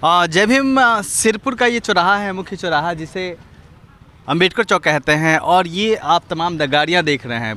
जय भीम। सिरपुर का ये चौराहा है, मुख्य चौराहा जिसे अंबेडकर चौक कहते हैं। और ये आप तमाम गाड़ियाँ देख रहे हैं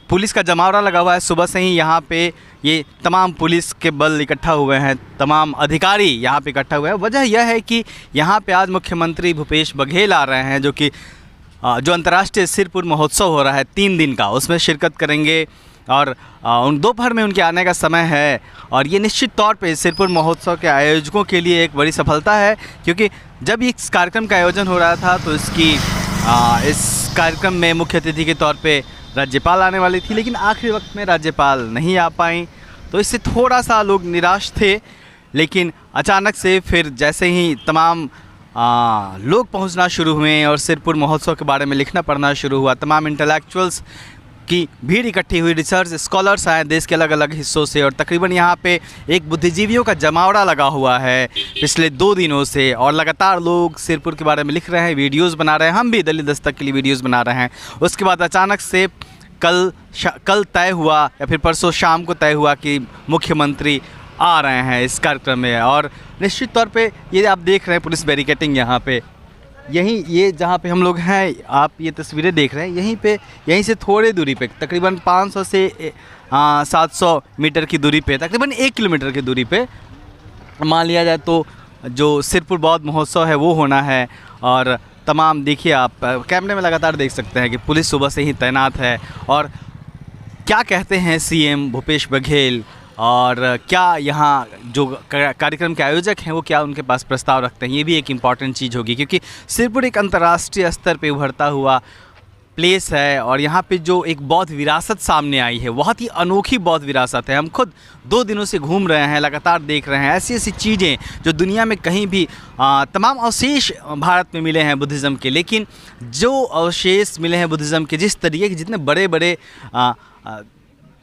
पुलिस का जमावड़ा लगा हुआ है। सुबह से ही यहाँ पे ये तमाम पुलिस के बल इकट्ठा हुए हैं, तमाम अधिकारी यहाँ पे इकट्ठा हुए हैं। वजह यह है कि यहाँ पे आज मुख्यमंत्री भूपेश बघेल आ रहे हैं, जो अंतर्राष्ट्रीय सिरपुर महोत्सव हो रहा है 3 दिन का, उसमें शिरकत करेंगे। और दोपहर में उनके आने का समय है। और ये निश्चित तौर पे सिरपुर महोत्सव के आयोजकों के लिए एक बड़ी सफलता है, क्योंकि जब इस कार्यक्रम का आयोजन हो रहा था तो इस कार्यक्रम में मुख्य अतिथि के तौर पे राज्यपाल आने वाली थी, लेकिन आखिरी वक्त में राज्यपाल नहीं आ पाई, तो इससे थोड़ा सा लोग निराश थे। लेकिन अचानक से फिर जैसे ही तमाम लोग पहुंचना शुरू हुए और सिरपुर महोत्सव के बारे में लिखना पढ़ना शुरू हुआ, तमाम इंटेलेक्चुअल्स की भीड़ इकट्ठी हुई, रिसर्च स्कॉलर्स आए देश के अलग अलग हिस्सों से। और तकरीबन यहाँ पे एक बुद्धिजीवियों का जमावड़ा लगा हुआ है पिछले 2 दिनों से। और लगातार लोग सिरपुर के बारे में लिख रहे हैं, वीडियोस बना रहे हैं। हम भी दलित दस्तक के लिए वीडियोस बना रहे हैं। उसके बाद अचानक से कल तय हुआ या फिर परसों शाम को तय हुआ कि मुख्यमंत्री आ रहे हैं इस कार्यक्रम में। और निश्चित तौर पर ये आप देख रहे हैं पुलिस बैरिकेटिंग यहाँ पे, ये जहाँ पे हम लोग हैं, आप ये तस्वीरें देख रहे हैं, यहीं से थोड़ी दूरी पे, तकरीबन 500 से 700 मीटर की दूरी पे, तकरीबन 1 किलोमीटर की दूरी पे मान लिया जाए तो जो सिरपुर बौद्ध महोत्सव है वो होना है। और तमाम देखिए, आप कैमरे में लगातार देख सकते हैं कि पुलिस सुबह से ही तैनात है। और क्या कहते हैं सीएम भूपेश बघेल, और क्या यहाँ जो कार्यक्रम के आयोजक हैं वो क्या उनके पास प्रस्ताव रखते हैं, ये भी एक इम्पॉर्टेंट चीज़ होगी, क्योंकि सिरपुर एक अंतर्राष्ट्रीय स्तर पे उभरता हुआ प्लेस है। और यहाँ पे जो एक बौद्ध विरासत सामने आई है, बहुत ही अनोखी बौद्ध विरासत है। हम खुद 2 दिनों से घूम रहे हैं, लगातार देख रहे हैं ऐसी ऐसी चीज़ें जो दुनिया में कहीं भी तमाम अवशेष भारत में मिले हैं बुद्धिज़्म के, लेकिन जो अवशेष मिले हैं बुद्धिज़्म के, जिस तरीके के जितने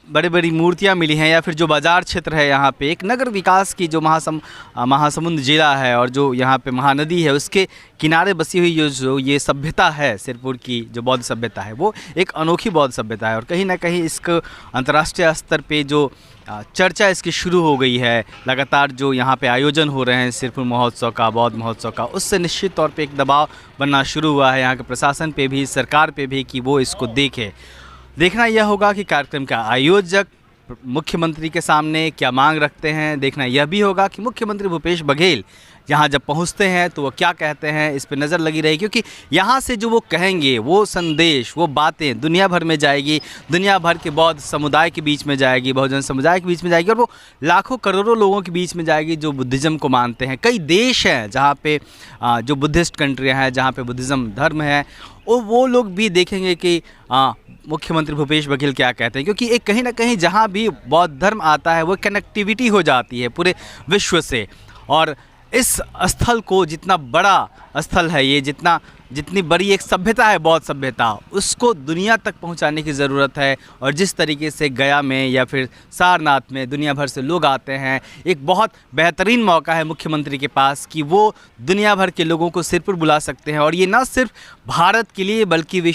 बड़ी बड़ी मूर्तियाँ मिली हैं, या फिर जो बाज़ार क्षेत्र है यहाँ पे, एक नगर विकास की जो महासमुंद ज़िला है और जो यहाँ पे महानदी है उसके किनारे बसी हुई जो ये सभ्यता है, सिरपुर की जो बौद्ध सभ्यता है, वो एक अनोखी बौद्ध सभ्यता है। और कहीं ना कहीं इसको अंतर्राष्ट्रीय स्तर पे जो चर्चा इसकी शुरू हो गई है, लगातार जो यहाँ पे आयोजन हो रहे हैं सिरपुर महोत्सव का, बौद्ध महोत्सव का, उससे निश्चित तौर पे एक दबाव बनना शुरू हुआ है यहाँ के प्रशासन पे भी, सरकार पे भी, कि वो इसको देखे। देखना यह होगा कि कार्यक्रम का आयोजक मुख्यमंत्री के सामने क्या मांग रखते हैं। देखना यह भी होगा कि मुख्यमंत्री भूपेश बघेल यहाँ जब पहुँचते हैं तो वो क्या कहते हैं, इस पे नज़र लगी रहेगी, क्योंकि यहाँ से जो वो कहेंगे, वो संदेश, वो बातें दुनिया भर में जाएगी, दुनिया भर के बौद्ध समुदाय के बीच में जाएगी, बहुजन समुदाय के बीच में जाएगी, और वो लाखों करोड़ों लोगों के बीच में जाएगी जो बुद्धिज़्म को मानते हैं। कई देश हैं जहाँ पे जो बुद्धिस्ट कंट्रियाँ हैं, जहाँ पे बुद्धिज़्म धर्म है, और वो लोग भी देखेंगे कि मुख्यमंत्री भूपेश बघेल क्या कहते हैं, क्योंकि एक कहीं ना कहीं जहाँ भी बौद्ध धर्म आता है वो कनेक्टिविटी हो जाती है पूरे विश्व से। और इस स्थल को, जितना बड़ा स्थल है ये, जितनी बड़ी एक सभ्यता है बौद्ध सभ्यता, उसको दुनिया तक पहुंचाने की ज़रूरत है। और जिस तरीके से गया में या फिर सारनाथ में दुनिया भर से लोग आते हैं, एक बहुत बेहतरीन मौका है मुख्यमंत्री के पास कि वो दुनिया भर के लोगों को सिरपुर बुला सकते हैं। और ये न सिर्फ भारत के लिए बल्कि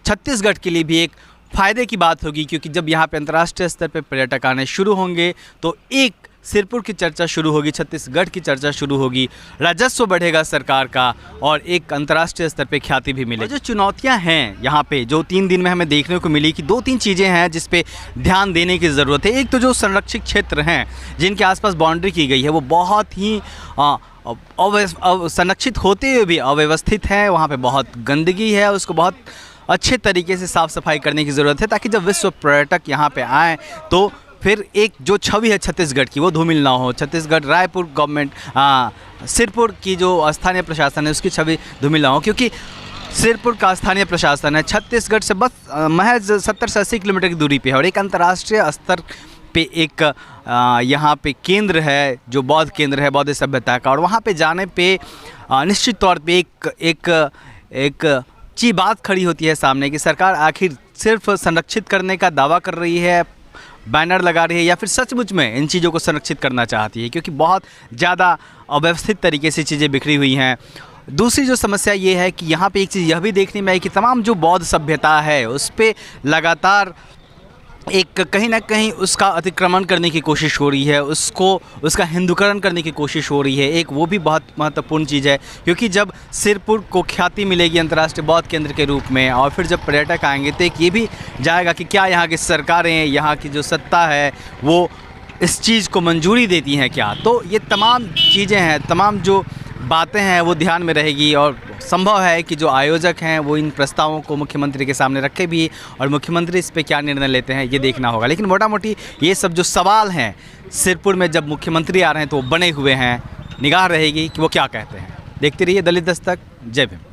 छत्तीसगढ़ के लिए भी एक फ़ायदे की बात होगी, क्योंकि जब यहाँ पे अंतर्राष्ट्रीय स्तर पे पर्यटक आने शुरू होंगे तो एक सिरपुर की चर्चा शुरू होगी, छत्तीसगढ़ की चर्चा शुरू होगी, राजस्व बढ़ेगा सरकार का, और एक अंतर्राष्ट्रीय स्तर पे ख्याति भी मिलेगी। जो चुनौतियां हैं यहाँ पे, जो 3 दिन में हमें देखने को मिली, कि 2-3 चीज़ें हैं जिस पे ध्यान देने की ज़रूरत है। एक तो जो संरक्षित क्षेत्र हैं जिनके आसपास बाउंड्री की गई है, वो बहुत ही संरक्षित होते हुए भी अव्यवस्थित है। वहाँ पर बहुत गंदगी है, उसको बहुत अच्छे तरीके से साफ़ सफाई करने की ज़रूरत है, ताकि जब विश्व पर्यटक यहाँ पे आएँ तो फिर एक जो छवि है छत्तीसगढ़ की, वो धूमिल ना हो। छत्तीसगढ़, रायपुर गवर्नमेंट, सिरपुर की जो स्थानीय प्रशासन है उसकी छवि धूमिल ना हो, क्योंकि सिरपुर का स्थानीय प्रशासन है छत्तीसगढ़ से बस महज 70 से 80 किलोमीटर की दूरी पे है। और एक अंतर्राष्ट्रीय स्तर पे एक यहाँ पे केंद्र है, जो बौद्ध केंद्र है बौद्ध सभ्यता का। और वहाँ पे जाने पे निश्चित तौर पे एक चीज़ बात खड़ी होती है सामने, कि सरकार आखिर सिर्फ संरक्षित करने का दावा कर रही है, बैनर लगा रही है, या फिर सचमुच में इन चीज़ों को संरक्षित करना चाहती है, क्योंकि बहुत ज़्यादा अव्यवस्थित तरीके से चीज़ें बिखरी हुई हैं। दूसरी जो समस्या ये है कि यहाँ पे एक चीज़ यह भी देखने में आई कि तमाम जो बौद्ध सभ्यता है उस पर लगातार एक कहीं ना कहीं उसका अतिक्रमण करने की कोशिश हो रही है, उसका हिंदूकरण करने की कोशिश हो रही है। एक वो भी बहुत महत्वपूर्ण चीज़ है, क्योंकि जब सिरपुर को ख्याति मिलेगी अंतर्राष्ट्रीय बौद्ध केंद्र के रूप में, और फिर जब पर्यटक आएंगे तो एक ये भी जाएगा कि क्या यहाँ की सरकारें, यहाँ की जो सत्ता है वो इस चीज़ को मंजूरी देती हैं क्या। तो ये तमाम चीज़ें हैं, तमाम जो बातें हैं वो ध्यान में रहेगी, और संभव है कि जो आयोजक हैं वो इन प्रस्तावों को मुख्यमंत्री के सामने रखे भी, और मुख्यमंत्री इस पे क्या निर्णय लेते हैं ये देखना होगा। लेकिन मोटा मोटी ये सब जो सवाल हैं सिरपुर में जब मुख्यमंत्री आ रहे हैं तो वो बने हुए हैं, निगाह रहेगी कि वो क्या कहते हैं। देखते रहिए दलित दस्तक। जय भीम।